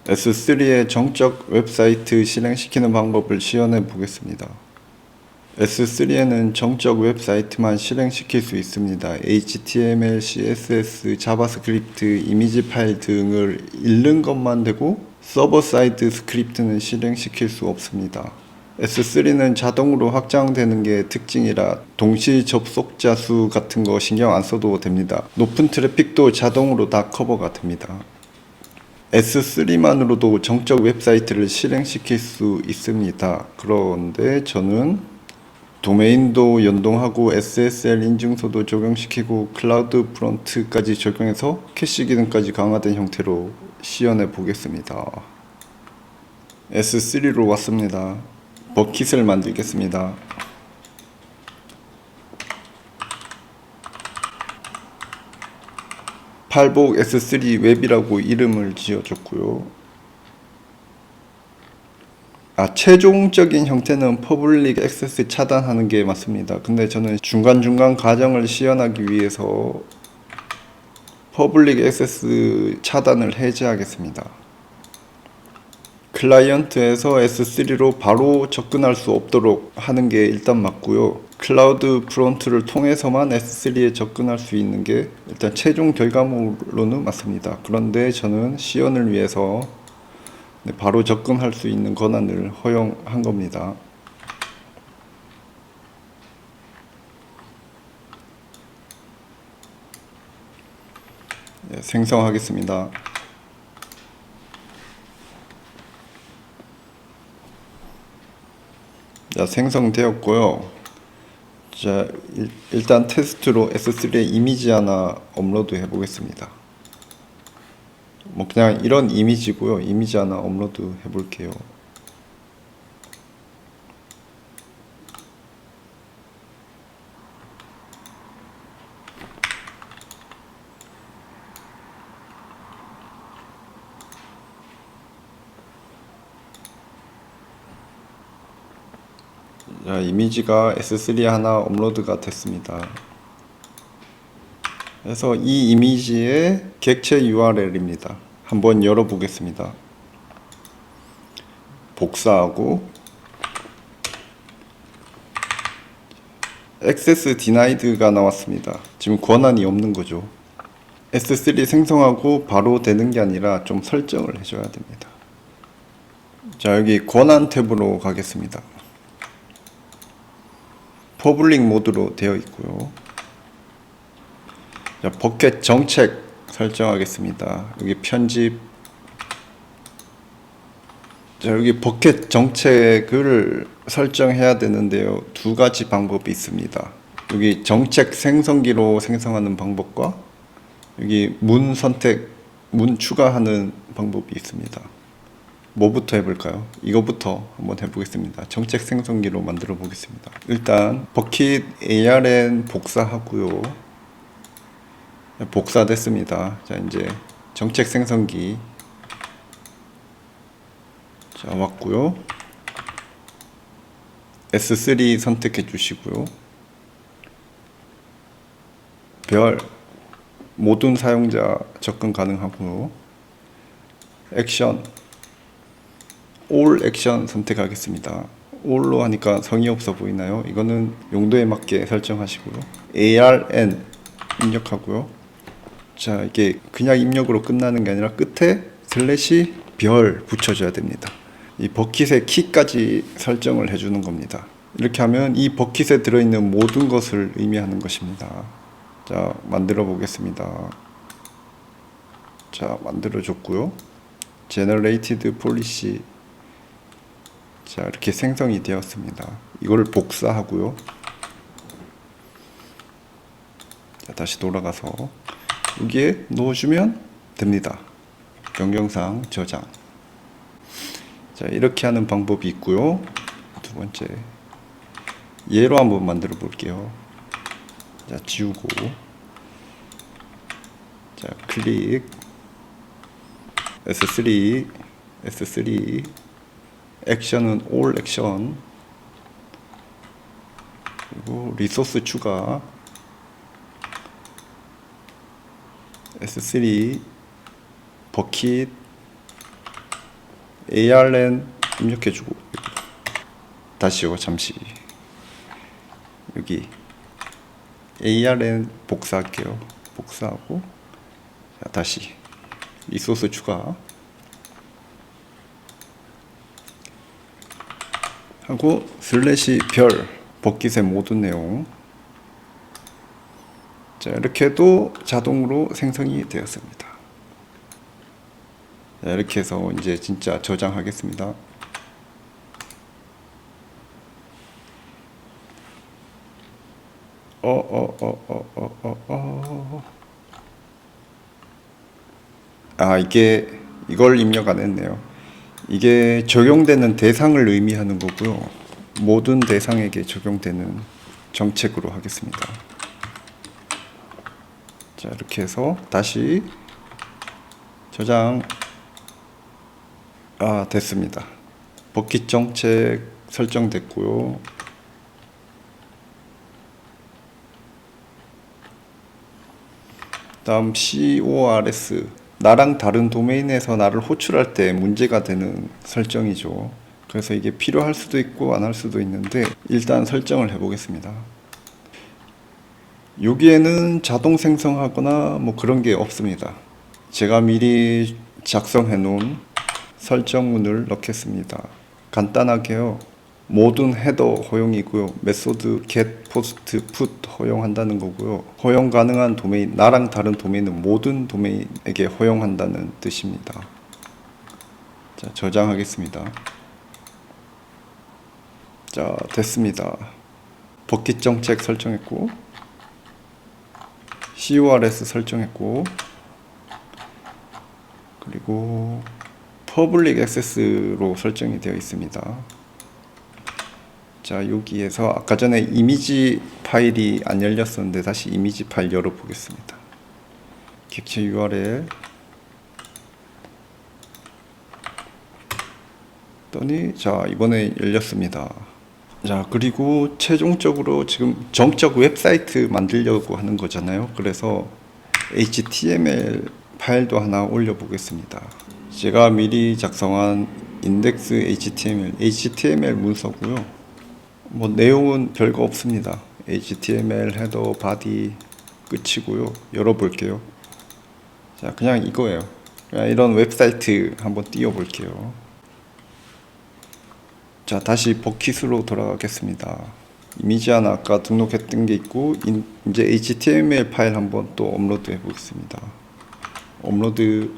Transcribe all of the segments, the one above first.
S3의 정적 웹사이트 실행시키는 방법을 시연해 보겠습니다. S3에는 정적 웹사이트만 실행시킬 수 있습니다. HTML, CSS, 자바스크립트, 이미지 파일 등을 읽는 것만 되고 서버 사이드 스크립트는 실행시킬 수 없습니다. S3는 자동으로 확장되는 게 특징이라 동시 접속자 수 같은 거 신경 안 써도 됩니다. 높은 트래픽도 자동으로 다 커버가 됩니다. S3만으로도 정적 웹사이트를 실행시킬 수 있습니다. 그런데 저는 도메인도 연동하고 SSL 인증서도 적용시키고 클라우드 프론트까지 적용해서 캐시 기능까지 강화된 형태로 시연해 보겠습니다. S3로 왔습니다. 버킷을 만들겠습니다. 팔복 S3 웹이라고 이름을 지어줬고요. 최종적인 형태는 퍼블릭 액세스 차단하는 게 맞습니다. 근데 저는 중간중간 과정을 시연하기 위해서 퍼블릭 액세스 차단을 해제하겠습니다. 클라이언트에서 S3로 바로 접근할 수 없도록 하는 게 일단 맞고요. 클라우드 프론트를 통해서만 S3에 접근할 수 있는 게 일단 최종 결과물로는 맞습니다. 그런데 저는 시연을 위해서 바로 접근할 수 있는 권한을 허용한 겁니다. 생성하겠습니다. 생성되었고요. 일단 테스트로 S3에 이미지 하나 업로드 해 보겠습니다. 그냥 이런 이미지고요. 이미지 하나 업로드 해 볼게요. 이미지가 S3에 하나 업로드가 됐습니다. 그래서 이 이미지의 객체 URL입니다. 한번 열어보겠습니다. 복사하고 Access Denied가 나왔습니다. 지금 권한이 없는 거죠. S3 생성하고 바로 되는 게 아니라 좀 설정을 해줘야 됩니다. 여기 권한 탭으로 가겠습니다. 퍼블릭 모드로 되어 있고요. 버켓 정책 설정하겠습니다. 여기 편집. 여기 버켓 정책을 설정해야 되는데요. 두 가지 방법이 있습니다. 여기 정책 생성기로 생성하는 방법과 여기 문 선택, 문 추가하는 방법이 있습니다. 뭐부터 해볼까요? 이거부터 한번 해보겠습니다. 정책 생성기로 만들어 보겠습니다. 일단 버킷 ARN 복사하고요. 복사됐습니다. 이제 정책 생성기 왔고요. S3 선택해 주시고요. 별 모든 사용자 접근 가능하고요. 액션 올 액션 선택하겠습니다. 올로 하니까 성의 없어 보이나요? 이거는 용도에 맞게 설정하시고요. ARN 입력하고요. 이게 그냥 입력으로 끝나는 게 아니라 끝에 슬래시 별 붙여줘야 됩니다. 이 버킷의 키까지 설정을 해주는 겁니다. 이렇게 하면 이 버킷에 들어있는 모든 것을 의미하는 것입니다. 만들어 보겠습니다. 만들어줬고요. Generated Policy. 이렇게 생성이 되었습니다. 이걸 복사하고요. 다시 돌아가서 여기에 넣어주면 됩니다. 변경사항 저장. 이렇게 하는 방법이 있고요. 두 번째, 얘로 한번 만들어 볼게요. 지우고, 클릭, S3, 액션은 올 액션, 그리고 리소스 추가, S3, 버킷, ARN 입력해주고, 다시 이거 잠시 여기 ARN 복사할게요. 복사하고, 자, 다시 리소스 추가 하고 슬래시 별 복귀세 모든 내용. 자, 이렇게 해도 자동으로 생성이 되었습니다. 자, 이렇게 해서 이제 진짜 저장하겠습니다. 이걸 입력 안 했네요. 이게 적용되는 대상을 의미하는 거고요. 모든 대상에게 적용되는 정책으로 하겠습니다. 자, 이렇게 해서 다시 저장. 됐습니다. 복귀 정책 설정됐고요. 다음 CORS, 나랑 다른 도메인에서 나를 호출할 때 문제가 되는 설정이죠. 그래서 이게 필요할 수도 있고 안 할 수도 있는데 일단 설정을 해보겠습니다. 여기에는 자동 생성하거나 뭐 그런 게 없습니다. 제가 미리 작성해 놓은 설정문을 넣겠습니다. 간단하게요. 모든 헤더 허용이고요. 메소드 get post put 허용한다는 거고요. 허용 가능한 도메인, 나랑 다른 도메인은 모든 도메인에게 허용한다는 뜻입니다. 자, 저장하겠습니다. 자, 됐습니다. 복귀 정책 설정했고, CORS 설정했고, 그리고 퍼블릭 액세스로 설정이 되어 있습니다. 자, 여기에서 아까 전에 이미지 파일이 안 열렸었는데 다시 이미지 파일 열어보겠습니다. 객체 URL 더니, 자, 이번에 열렸습니다. 자, 그리고 최종적으로 지금 정적 웹사이트 만들려고 하는 거잖아요. 그래서 HTML 파일도 하나 올려보겠습니다. 제가 미리 작성한 인덱스 HTML 문서고요. 뭐 내용은 별거 없습니다. HTML 헤더 바디 끝이고요. 열어볼게요. 자, 그냥 이거예요. 그냥 이런 웹사이트 한번 띄워볼게요. 자, 다시 버킷으로 돌아가겠습니다. 이미지 하나 아까 등록했던 게 있고, 이제 HTML 파일 한번 또 업로드 해보겠습니다. 업로드.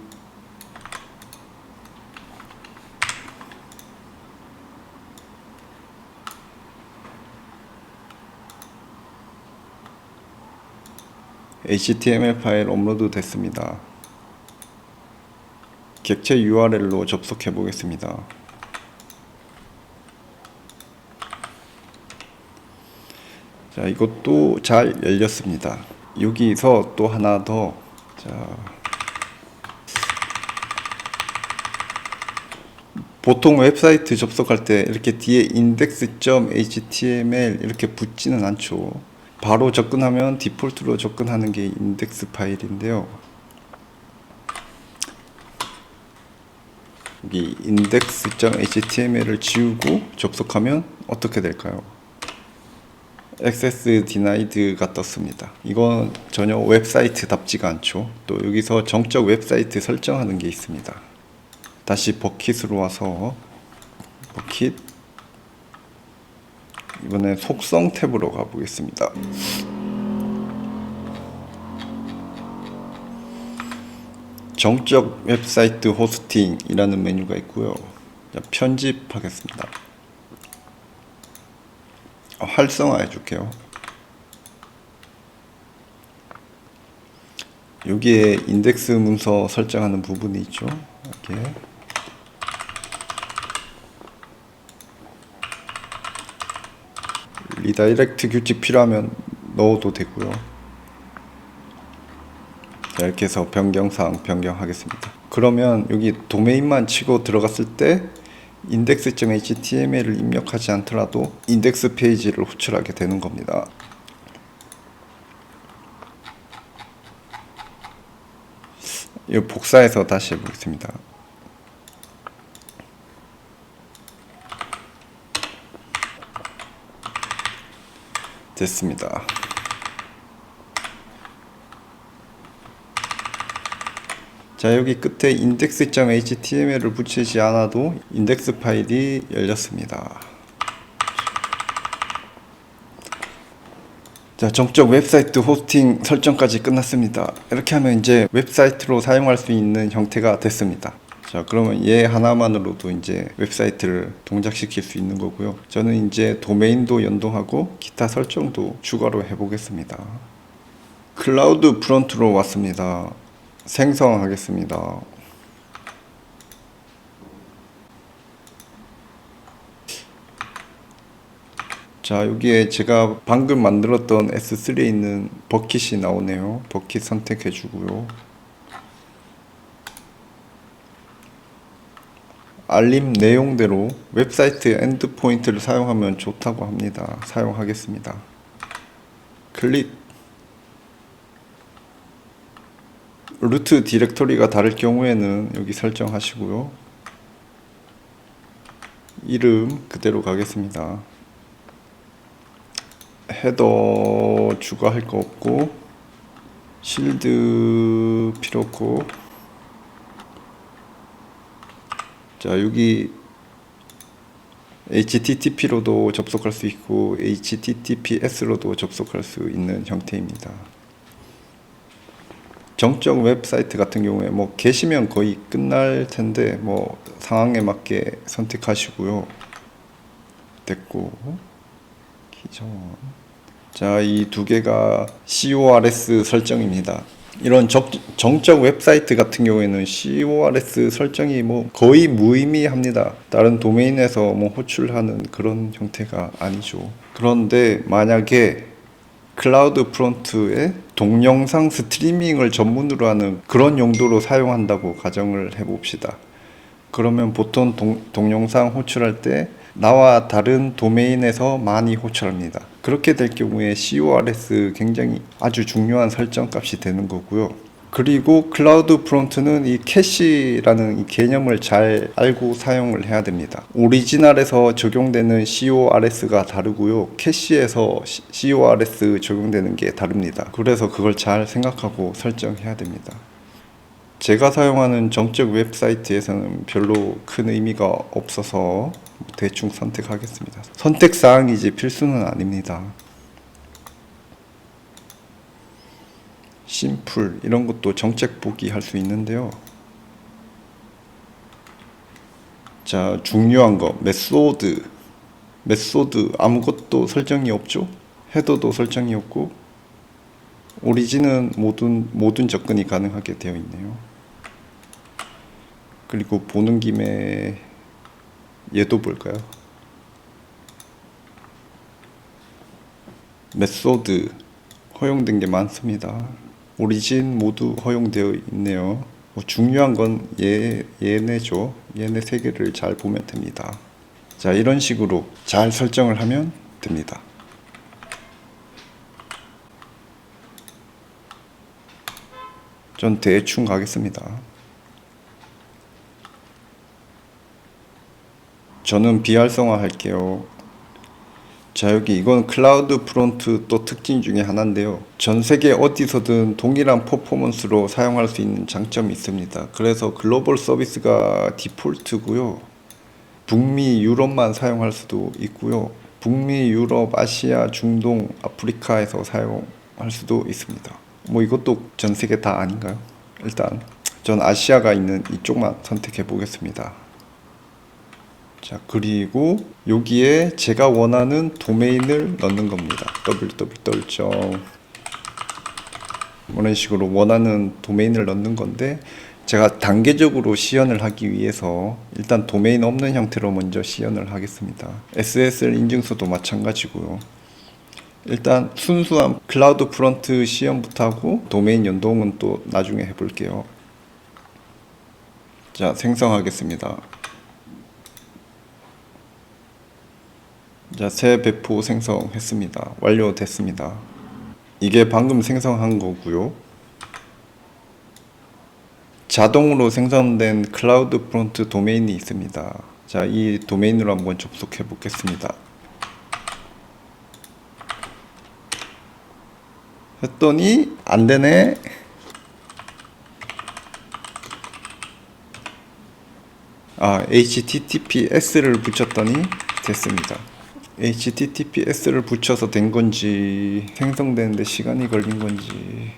HTML 파일 업로드 됐습니다. 객체 URL로 접속해 보겠습니다. 자, 이것도 잘 열렸습니다. 여기서 또 하나 더. 자, 보통 웹사이트 접속할 때 이렇게 뒤에 index.html 이렇게 붙지는 않죠. 바로 접근하면 디폴트로 접근하는 게 인덱스 파일인데요. 여기 index.html을 지우고 접속하면 어떻게 될까요? Access Denied가 떴습니다. 이건 전혀 웹사이트답지가 않죠. 또 여기서 정적 웹사이트 설정하는 게 있습니다. 다시 버킷으로 와서 버킷, 이번에 속성 탭으로 가보겠습니다. 정적 웹사이트 호스팅이라는 메뉴가 있고요. 자, 편집하겠습니다. 활성화해 줄게요. 여기에 인덱스 문서 설정하는 부분이 있죠. 이렇게 리다이렉트 규칙 필요하면 넣어도 되고요. 자, 이렇게 해서 변경사항 변경하겠습니다. 그러면 여기 도메인만 치고 들어갔을 때 index.html을 입력하지 않더라도 인덱스 페이지를 호출하게 되는 겁니다. 이거 복사해서 다시 해보겠습니다. 됐습니다. 자, 여기 끝에 index.html을 붙이지 않아도 인덱스 파일이 열렸습니다. 자, 정적 웹사이트 호스팅 설정까지 끝났습니다. 이렇게 하면 이제 웹사이트로 사용할 수 있는 형태가 됐습니다. 자, 그러면 얘 하나만으로도 이제 웹사이트를 동작시킬 수 있는 거고요. 저는 이제 도메인도 연동하고 기타 설정도 추가로 해보겠습니다. 클라우드 프론트로 왔습니다. 생성하겠습니다. 자, 여기에 제가 방금 만들었던 S3에 있는 버킷이 나오네요. 버킷 선택해 주고요. 알림 내용대로 웹사이트 엔드포인트를 사용하면 좋다고 합니다. 사용하겠습니다. 클릭. 루트 디렉토리가 다를 경우에는 여기 설정하시고요. 이름 그대로 가겠습니다. 헤더 추가할 거 없고, 실드 필요 없고, 자, 여기 HTTP로도 접속할 수 있고 HTTPS로도 접속할 수 있는 형태입니다. 정적 웹사이트 같은 경우에 뭐 계시면 거의 끝날 텐데 뭐 상황에 맞게 선택하시고요. 됐고, 기존. 자, 이 두 개가 CORS 설정입니다. 이런 정적 웹사이트 같은 경우에는 CORS 설정이 뭐 거의 무의미합니다. 다른 도메인에서 뭐 호출하는 그런 형태가 아니죠. 그런데 만약에 클라우드 프론트에 동영상 스트리밍을 전문으로 하는 그런 용도로 사용한다고 가정을 해봅시다. 그러면 보통 동영상 호출할 때 나와 다른 도메인에서 많이 호출합니다. 그렇게 될 경우에 CORS 굉장히 아주 중요한 설정 값이 되는 거고요. 그리고 클라우드 프론트는 이 캐시라는 이 개념을 잘 알고 사용을 해야 됩니다. 오리지널에서 적용되는 CORS가 다르고요. 캐시에서 CORS 적용되는 게 다릅니다. 그래서 그걸 잘 생각하고 설정해야 됩니다. 제가 사용하는 정적 웹사이트에서는 별로 큰 의미가 없어서 대충 선택하겠습니다. 선택사항이지 필수는 아닙니다. 심플 이런 것도 정책 보기 할 수 있는데요. 자, 중요한 거 메소드 아무것도 설정이 없죠. 헤더도 설정이 없고 오리진은 모든 접근이 가능하게 되어 있네요. 그리고 보는 김에 얘도 볼까요? 메소드 허용된 게 많습니다. 오리진 모두 허용되어 있네요. 뭐 중요한 건 얘네죠. 얘네 세 개를 잘 보면 됩니다. 자, 이런 식으로 잘 설정을 하면 됩니다. 전 대충 가겠습니다. 저는 비활성화 할게요. 자, 여기 이건 클라우드 프론트 또 특징 중에 하나인데요. 전 세계 어디서든 동일한 퍼포먼스로 사용할 수 있는 장점이 있습니다. 그래서 글로벌 서비스가 디폴트고요. 북미, 유럽만 사용할 수도 있고요. 북미, 유럽, 아시아, 중동, 아프리카에서 사용할 수도 있습니다. 뭐 이것도 전 세계 다 아닌가요? 일단 전 아시아가 있는 이쪽만 선택해 보겠습니다. 자, 그리고 여기에 제가 원하는 도메인을 넣는 겁니다. www. 이런 식으로 원하는 도메인을 넣는 건데, 제가 단계적으로 시연을 하기 위해서 일단 도메인 없는 형태로 먼저 시연을 하겠습니다. SSL 인증서도 마찬가지고요. 일단 순수한 클라우드 프론트 시연부터 하고 도메인 연동은 또 나중에 해볼게요. 자, 생성하겠습니다. 자, 새 배포 생성했습니다. 완료됐습니다. 이게 방금 생성한 거고요. 자동으로 생성된 클라우드 프론트 도메인이 있습니다. 자, 이 도메인으로 한번 접속해 보겠습니다. 했더니 안 되네. HTTPS를 붙였더니 됐습니다. HTTPS를 붙여서 된 건지 생성되는데 시간이 걸린 건지.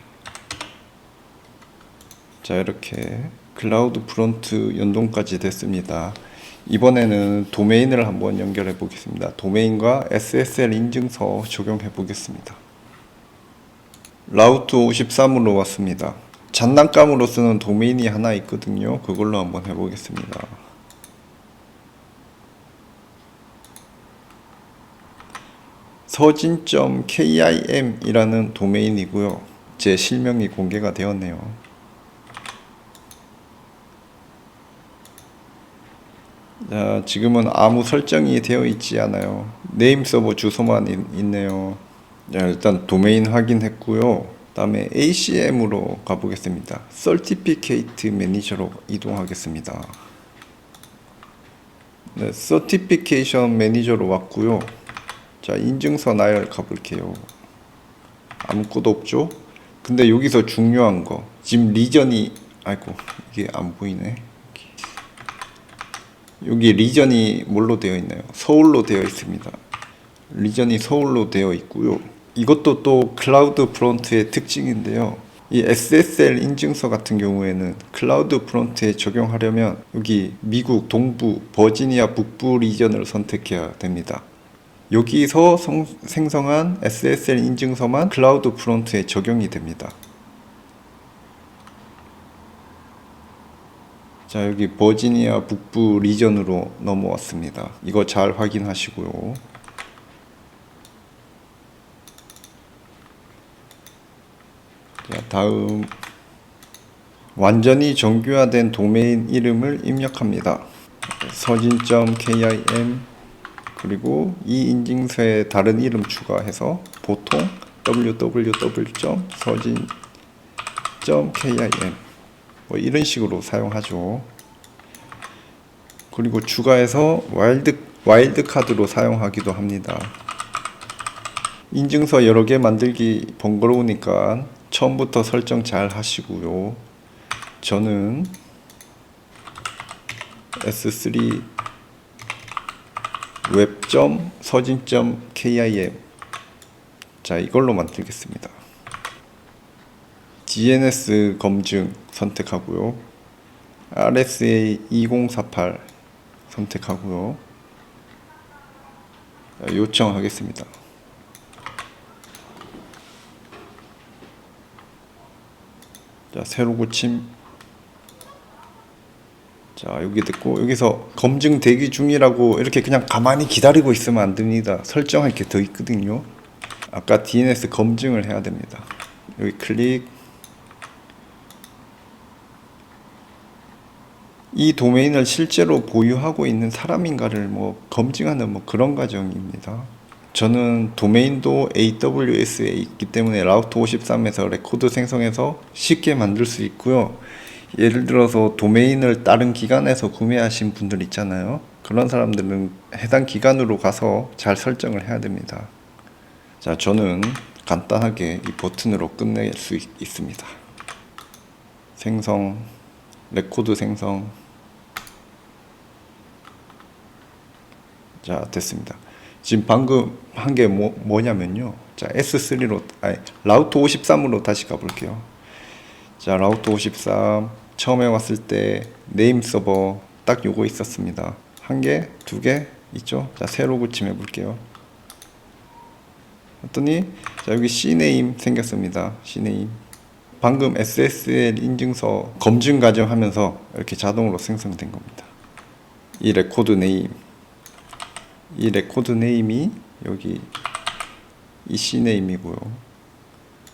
자, 이렇게 클라우드 프론트 연동까지 됐습니다. 이번에는 도메인을 한번 연결해 보겠습니다. 도메인과 SSL 인증서 적용해 보겠습니다. 라우트 53으로 왔습니다. 장난감으로 쓰는 도메인이 하나 있거든요. 그걸로 한번 해보겠습니다. 서진.kim 이라는 도메인이고요. 제 실명이 공개가 되었네요. 자, 지금은 아무 설정이 되어 있지 않아요. 네임 서버 주소만 있네요. 자, 일단 도메인 확인했고요. 다음에 ACM으로 가보겠습니다. Certificate Manager로 이동하겠습니다. 네, Certification Manager로 왔고요. 자, 인증서 나열 가볼게요. 아무것도 없죠? 근데 여기서 중요한 거, 지금 리전이, 아이고, 이게 안 보이네. 여기 리전이 뭘로 되어 있나요? 서울로 되어 있습니다. 리전이 서울로 되어 있고요. 이것도 또 클라우드 프론트의 특징인데요. 이 SSL 인증서 같은 경우에는 클라우드 프론트에 적용하려면 여기 미국 동부 버지니아 북부 리전을 선택해야 됩니다. 여기서 생성한 SSL 인증서만 클라우드 프론트에 적용이 됩니다. 자, 여기 버지니아 북부 리전으로 넘어왔습니다. 이거 잘 확인하시고요. 자, 다음 완전히 정규화된 도메인 이름을 입력합니다. 서진.kim 그리고 이 인증서에 다른 이름 추가해서 보통 www.서진.kim 뭐 이런 식으로 사용하죠. 그리고 추가해서 와일드 카드로 사용하기도 합니다. 인증서 여러 개 만들기 번거로우니까 처음부터 설정 잘 하시고요. 저는 S3 web.서진.kim 자, 이걸로 만들겠습니다. DNS 검증 선택하고요. RSA 2048 선택하고요. 자, 요청하겠습니다. 자, 새로 고침. 자, 여기 됐고, 여기서 검증 대기 중이라고 이렇게 그냥 가만히 기다리고 있으면 안 됩니다. 설정할 게 더 있거든요. 아까 DNS 검증을 해야 됩니다. 여기 클릭. 이 도메인을 실제로 보유하고 있는 사람인가를 검증하는 그런 과정입니다. 저는 도메인도 AWS에 있기 때문에 라우트 53에서 레코드 생성해서 쉽게 만들 수 있고요. 예를 들어서 도메인을 다른 기관에서 구매하신 분들 있잖아요. 그런 사람들은 해당 기관으로 가서 잘 설정을 해야 됩니다. 자, 저는 간단하게 이 버튼으로 끝낼 수 있습니다. 생성, 레코드 생성. 자, 됐습니다. 지금 방금 한 게 뭐냐면요. 자, S3로, 라우트 53으로 다시 가볼게요. 자, 라우트 53. 처음에 왔을 때 네임 서버 딱 요거 있었습니다. 한 개, 두 개 있죠? 자, 새로 고침해 볼게요. 했더니, 자, 여기 C네임 생겼습니다. C네임. 방금 SSL 인증서 검증 과정 하면서 이렇게 자동으로 생성된 겁니다. 이 레코드 네임. 이 레코드 네임이 여기 이 C네임이고요.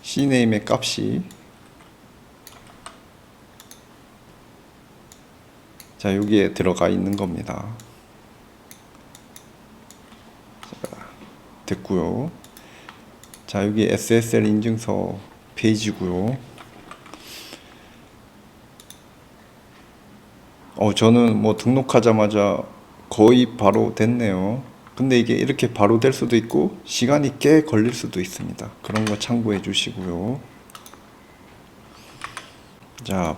C네임의 값이 자, 여기에 들어가 있는 겁니다. 자, 됐고요. 자, 여기 SSL 인증서 페이지고요. 저는 등록하자마자 거의 바로 됐네요. 근데 이게 이렇게 바로 될 수도 있고 시간이 꽤 걸릴 수도 있습니다. 그런 거 참고해 주시고요. 자,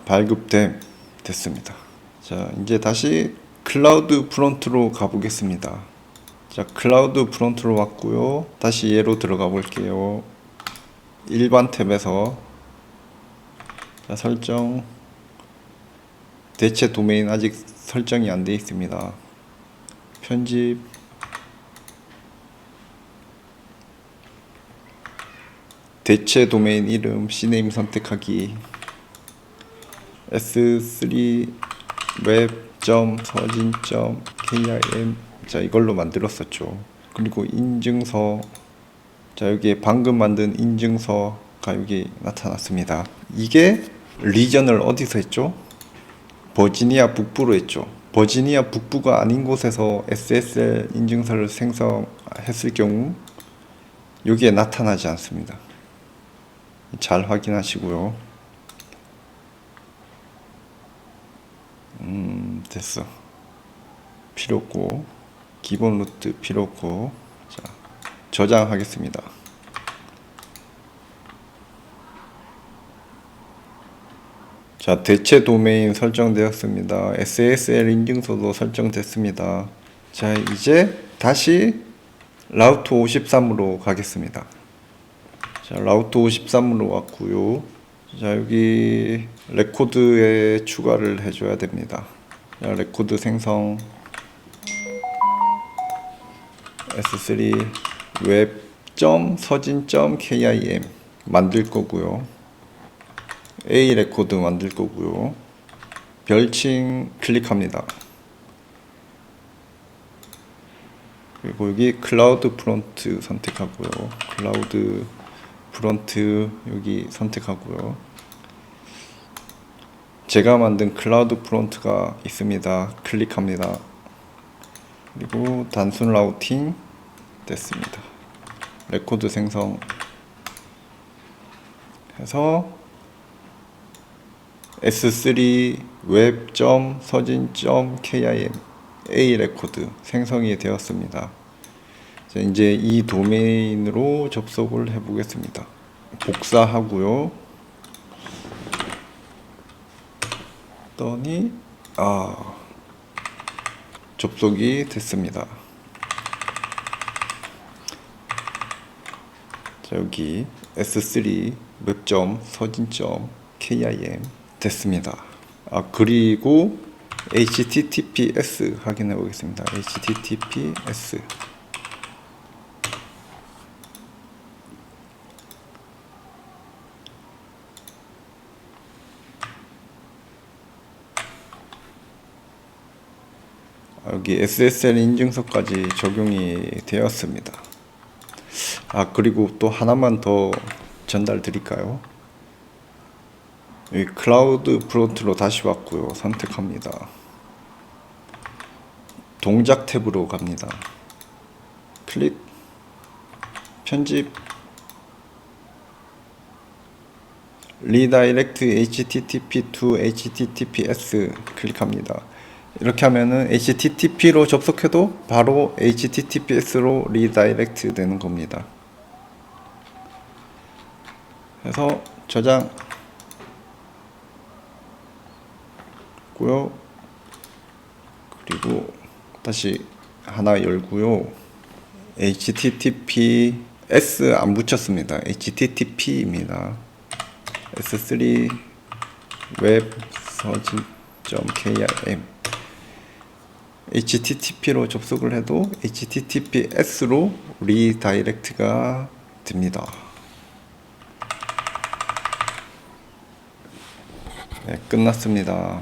됐습니다. 자, 이제 다시 클라우드 프론트로 가보겠습니다. 자, 클라우드 프론트로 왔고요. 다시 얘로 들어가 볼게요. 일반 탭에서 자, 설정, 대체 도메인 아직 설정이 안 되어 있습니다. 편집, 대체 도메인 이름, cname 선택하기, s3 web.서진.kim. 자, 이걸로 만들었었죠. 그리고 인증서, 자, 여기에 방금 만든 인증서가 여기 나타났습니다. 이게 리전을 어디서 했죠? 버지니아 북부로 했죠. 버지니아 북부가 아닌 곳에서 SSL 인증서를 생성했을 경우 여기에 나타나지 않습니다. 잘 확인하시고요. 됐어. 필요 없고, 기본 루트 필요 없고, 자, 저장하겠습니다. 자, 대체 도메인 설정되었습니다. SSL 인증서도 설정됐습니다. 자, 이제 다시 라우트 53으로 가겠습니다. 자, 라우트 53으로 왔고요. 자, 여기 레코드에 추가를 해줘야 됩니다. 자, 레코드 생성 s3 web.서진.kim 만들 거고요. A 레코드 만들 거고요. 별칭 클릭합니다. 그리고 여기 클라우드 프론트 선택하고요. 클라우드 프론트 여기 선택하고요. 제가 만든 클라우드 프론트가 있습니다. 클릭합니다. 그리고 단순 라우팅 됐습니다. 레코드 생성 해서 s3 web.서진.kim A 레코드 생성이 되었습니다. 자, 이제 이 도메인으로 접속을 해 보겠습니다. 복사하고요. 했더니 접속이 됐습니다. 자, 여기 s3 web.서진.kim 됐습니다. 그리고 https 확인해 보겠습니다. https 여기 SSL 인증서까지 적용이 되었습니다. 그리고 또 하나만 더 전달 드릴까요? 여기 클라우드 프론트로 다시 왔고요. 선택합니다. 동작 탭으로 갑니다. 클릭, 편집, 리다이렉트 http to https 클릭합니다. 이렇게 하면은 http로 접속해도 바로 https로 리다이렉트 되는 겁니다. 그래서 저장 고요. 그리고 다시 하나 열고요. https 안 붙였습니다. http입니다. s3 web.서진.kim http로 접속을 해도 https로 리다이렉트가 됩니다. 네, 끝났습니다.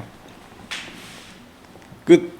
끝.